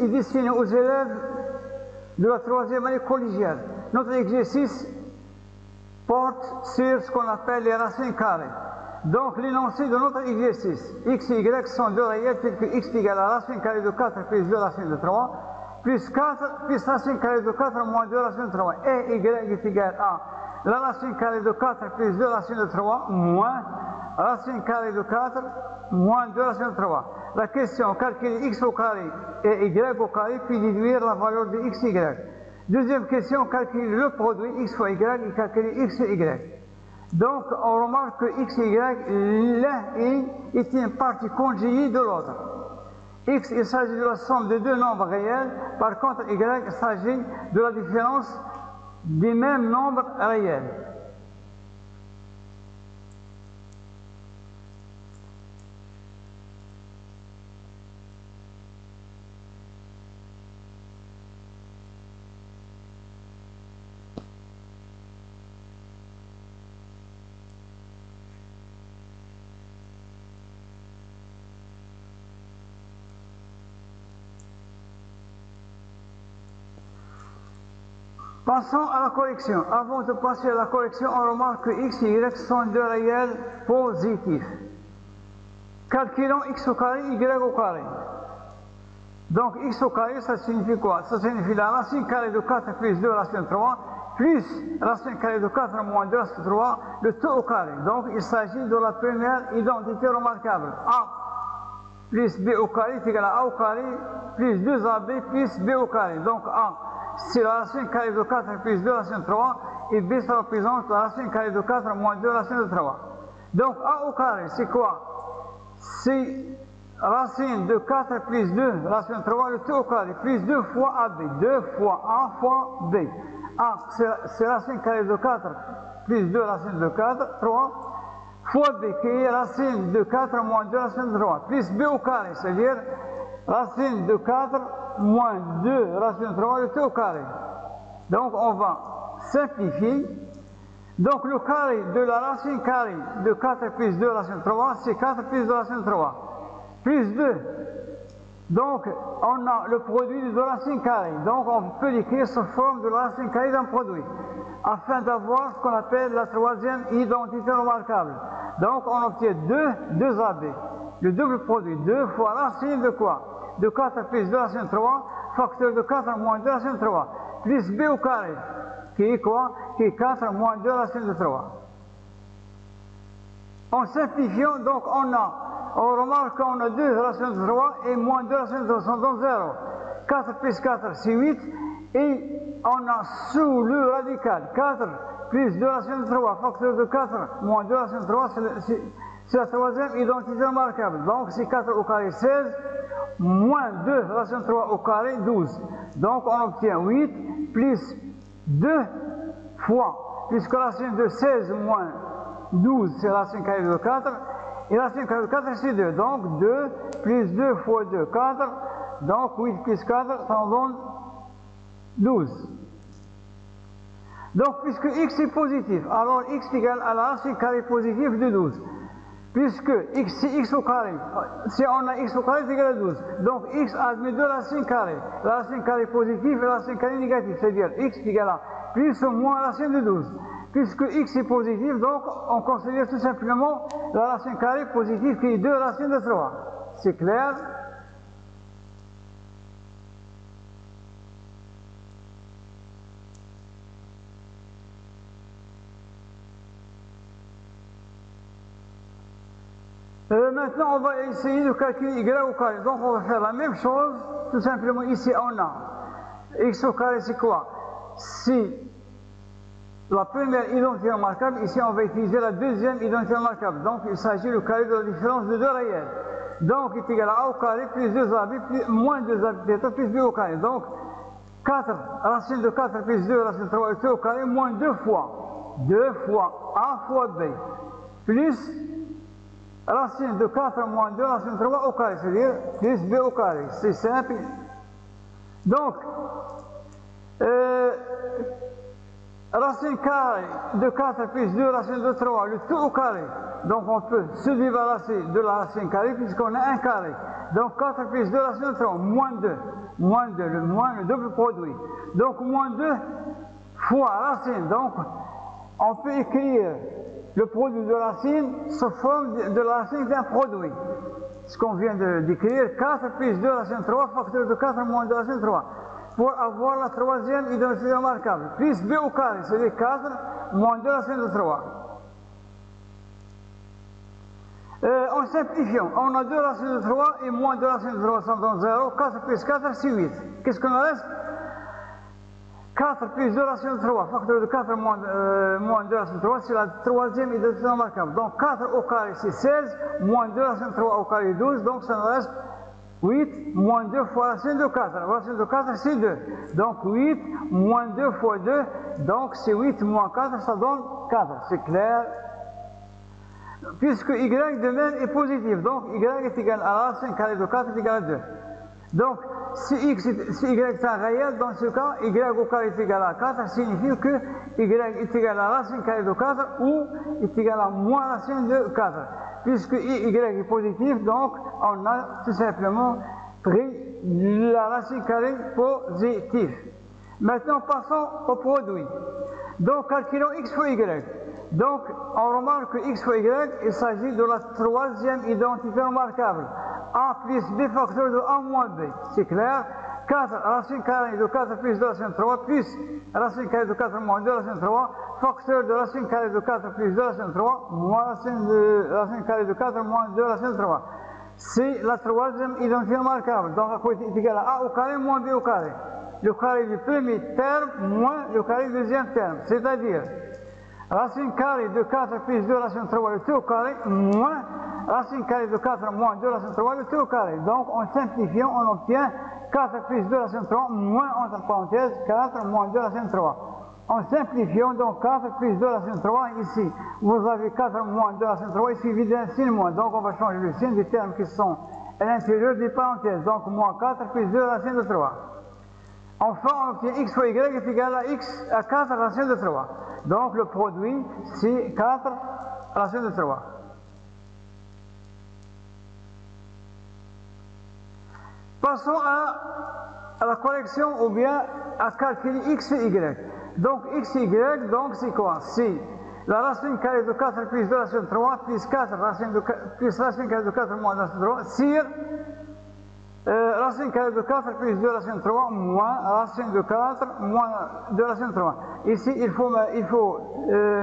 est destiné aux élèves de la 3e année collégiale. Notre exercice porte sur ce qu'on appelle les racines carrées. Donc l'énoncé de notre exercice, x et y sont deux réels tels que x égale à la racine carrée de 4 plus 2 racine de 3, plus 4 plus racine carrée de 4 moins 2 racine de 3, et y est égal à la racine carrée de 4 plus 2 racine de 3 moins racine carrée de 4 moins 2 racine de 3. La question, calculer x au carré et y au carré, puis déduire la valeur de x et y. Deuxième question, calculer le produit x fois y et calculer x et y. Donc, on remarque que x et y, l'un est une partie conjuguée de l'autre. X, il s'agit de la somme de deux nombres réels. Par contre, y, il s'agit de la différence des mêmes nombres réels. Passons à la correction. Avant de passer à la correction, on remarque que x et y sont deux réels positifs. Calculons x au carré, y au carré. Donc x au carré, ça signifie quoi? Ça signifie la racine carrée de 4 plus 2 racine de 3, plus racine carrée de 4 moins 2 racine de 3, le tout au carré. Donc il s'agit de la première identité remarquable. A plus b au carré est égal à a au carré plus 2ab plus b au carré. Donc A, c'est la racine carrée de 4 plus 2 racine de 3, et b, ça représente la racine carrée de 4 moins 2 racine de 3. Donc a au carré, c'est quoi? C'est racine de 4 plus 2 racine de 3, le tout au carré, plus 2 fois ab, 2 fois a fois b. A, c'est racine carrée de 4 plus 2 racine de 4, 3, fois b, qui est racine de 4 moins 2 racine de 3, plus b au carré, c'est-à-dire racine de 4 moins 2 racine de 3, le tout au carré. Donc on va simplifier. Donc le carré de la racine carrée de 4 plus 2 racine de 3, c'est 4 plus 2 racine de 3, plus 2. Donc on a le produit de deux racines carrées. Donc on peut l'écrire sous forme de la racine carrée d'un produit, afin d'avoir ce qu'on appelle la troisième identité remarquable. Donc on obtient 2ab. Le double produit, 2 fois racine de quoi? De 4 plus 2 racine de 3, facteur de 4 moins 2 racine de 3, plus b au carré, qui est quoi? Qui est 4 moins 2 racine de 3. En simplifiant, donc on remarque qu'on a 2 racines de 3 et moins 2 racines de 3 sont donc 0. 4 plus 4 c'est 8, et on a sous le radical 4 plus 2 racines de 3, facteur de 4 moins 2 racines de 3, c'est la troisième identité remarquable. Donc c'est 4 au carré 16, moins 2 racine de 3 au carré 12. Donc on obtient 8 plus 2 fois, puisque racine de 16 moins 12 c'est racine carrée de 4, et racine carrée de 4 c'est 2. Donc 2 plus 2 fois 2, 4. Donc 8 plus 4, ça en donne 12. Donc puisque x est positif, alors x égale à la racine carrée positive de 12. Puisque x, c'est x au carré, si on a x au carré, c'est égal à 12. Donc x admet deux racines carrées, la racine carrée positive et la racine carrée négative, c'est-à-dire x égale à plus ou moins racine de 12. Puisque x est positif, donc on considère tout simplement la racine carrée positive qui est 2 racines de 3. C'est clair? Maintenant, on va essayer de calculer y au carré. Donc, on va faire la même chose. Tout simplement, ici, on a x au carré, c'est quoi? C'est la première identité remarquable. Ici, on va utiliser la deuxième identité remarquable. Donc, il s'agit du carré de la différence de deux réels. Donc, il est égal à a au carré plus 2ab plus moins 2ab plus b au carré. Donc, 4, racine de 4 plus 2 racine de 3 au carré moins 2 fois a fois b plus racine de 4 moins 2 racine de 3 au carré, c'est-à-dire plus b au carré. C'est simple. Donc, Racine carrée de 4 plus 2 racine de 3, le tout au carré. Donc on peut se débarrasser de la racine carrée puisqu'on a un carré. Donc 4 plus 2 racine de 3, moins 2. Moins 2, le double produit. Donc moins 2 fois racine. Donc on peut écrire le produit de racine sous forme de la racine d'un produit. Ce qu'on vient d'écrire, 4 plus 2 racine de 3, facteur de 4 moins 2 racine de 3. Pour avoir la troisième identité remarquable. Plus b au carré, c'est 4 moins 2 racine de 3. En simplifiant, on a 2 racines de 3 et moins 2 racines de 3 sont dans 0. 4 plus 4, c'est 8. Qu'est-ce qu'on reste? 4 plus 2 racines de 3, facteur de 4 moins 2 racines de 3, c'est la troisième identité remarquable. Donc 4 au carré, c'est 16, moins 2 racines de 3 au carré, 12, donc ça nous reste 8 moins 2 fois racine de 4. Racine de 4, c'est 2. Donc 8 moins 2 fois 2, donc c'est 8 moins 4, ça donne 4. C'est clair? Puisque y de même est positif, donc y est égal à racine carrée de 4 est égal à 2. Donc si y est un réel, dans ce cas, y au carré est égal à 4, signifie que y est égal à racine carrée de 4 ou est égal à moins racine de 4. Puisque y est positif, donc on a tout simplement pris la racine carrée positive. Maintenant passons au produit. Donc calculons x fois y. Donc on remarque que x fois y, il s'agit de la troisième identité remarquable. A plus b facteur de a moins b. C'est clair? 4 racine carrée de 4 plus 2 racine de 3 plus racine carrée de 4 moins 2 racine de 3 facteur de racine carrée de 4 plus 2 racine de 3 moins racine carrée de 4 moins 2 racine de 3. C'est la troisième identité remarquable. Donc à côté est égal à a au carré moins b au carré. Le carré du premier terme moins le carré du deuxième terme. C'est-à-dire racine carrée de 4 plus 2 racine de 3 le tout au carré moins racine carrée de 4 moins 2 racine de 3 le tout au carré. Donc en simplifiant, on obtient 4 plus 2 racine de 3 moins entre parenthèses 4 moins 2 racine de 3. En simplifiant, donc 4 plus 2 racine de 3 ici, vous avez 4 moins 2 racine de 3, il suffit d'un signe moins. Donc on va changer le signe des termes qui sont à l'intérieur des parenthèses. Donc moins 4 plus 2 racine de 3. Enfin, on obtient x fois y est égal à 4 racine de 3. Donc le produit, c'est 4 racine de 3. Passons à la correction ou bien à calculer x et y. Donc x et y, donc c'est quoi? C'est la racine carrée de 4 plus 2 racine de 3 plus 4 plus racine carrée de 4 moins racine de 3 sur racine carrée de 4 plus 2 racine de 3 moins racine de 4 moins 2 racine de 3. Ici, il faut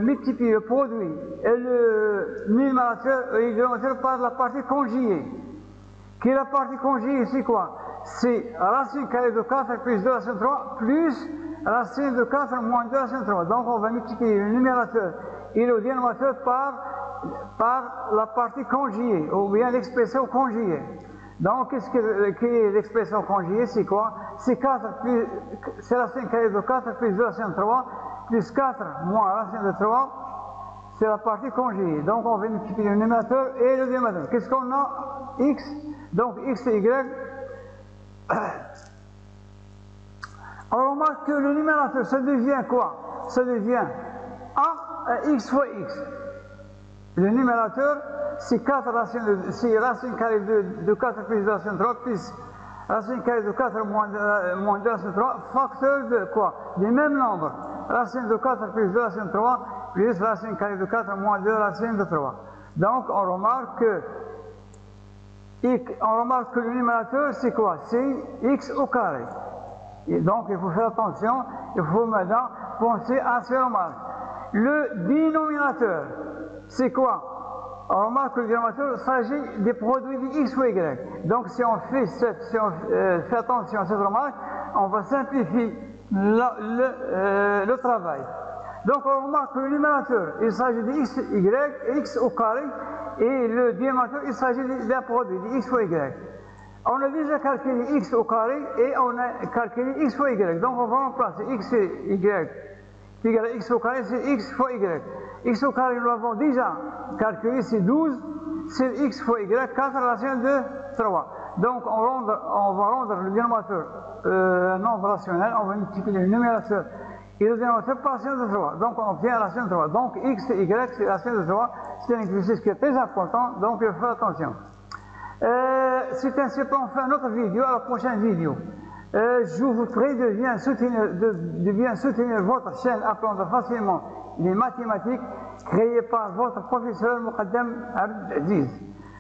multiplier le produit et le numérateur et le dénominateur par la partie conjuguée. Qui est la partie conjuguée, c'est quoi? C'est racine carrée de 4 plus 2 racine de 3 plus racine de 4 moins 2 racine de 3. Donc on va multiplier le numérateur et le dénominateur par la partie conjuguée, ou bien l'expression conjuguée. Donc qu'est-ce que l'expression conjuguée? C'est quoi? C'est racine carrée de 4 plus 2 racine de 3 plus 4 moins racine de 3. C'est la partie conjuguée. Donc on va multiplier le numérateur et le dénominateur. Qu'est-ce qu'on a? X. Donc x et y. On remarque que le numérateur, ça devient quoi? Ça devient a x fois x. Le numérateur, c'est racine carrée de 4 plus 2 racine de 3 plus racine carrée de 4 moins 2 racine de 3, facteur de quoi? Des mêmes nombres. Racine de 4 plus 2 racine de 3 plus racine carrée de 4 moins 2 racine de 3. Donc on remarque que le numérateur, c'est quoi? C'est x au carré. Et donc, il faut faire attention, il faut maintenant penser à ces remarques. Le dénominateur, c'est quoi? On remarque que le dénominateur s'agit des produits de x ou y. Donc, si on fait attention à cette remarque, on va simplifier le travail. Donc, on remarque que le numérateur, il s'agit de x, y, x au carré, et le dénominateur, il s'agit d'un produit de x fois y. On a déjà calculé x au carré et on a calculé x fois y. Donc on va remplacer x et y qui égale à x au carré, c'est x fois y. X au carré, nous l'avons déjà calculé, c'est 12, c'est x fois y, 4 racine de 3. Donc on va rendre le dénominateur un nombre rationnel, on va multiplier le numérateur et le dénominateur par racine de 3. Donc on obtient la racine de 3. Donc x et y c'est la racine de 3. C'est un exercice qui est très important, donc il faut faire attention. C'est ainsi qu'on fait une autre vidéo à la prochaine vidéo. Je vous prie de bien soutenir votre chaîne Apprendre facilement les mathématiques créée par votre professeur Muqaddam Abd Aziz.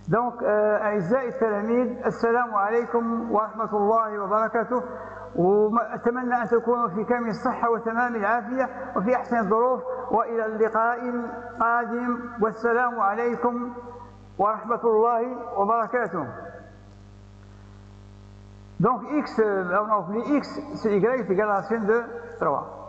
Donc أعزائي التلاميذ السلام عليكم ورحمة الله وبركاته، وأتمنى أن تكونوا في كامل الصحة وتمام العافية وفي أحسن الظروف، وإلى اللقاء القادم والسلام عليكم ورحمة الله وبركاته. Donc x, on oublie x, c'est y, c'est égal à la racine de 3.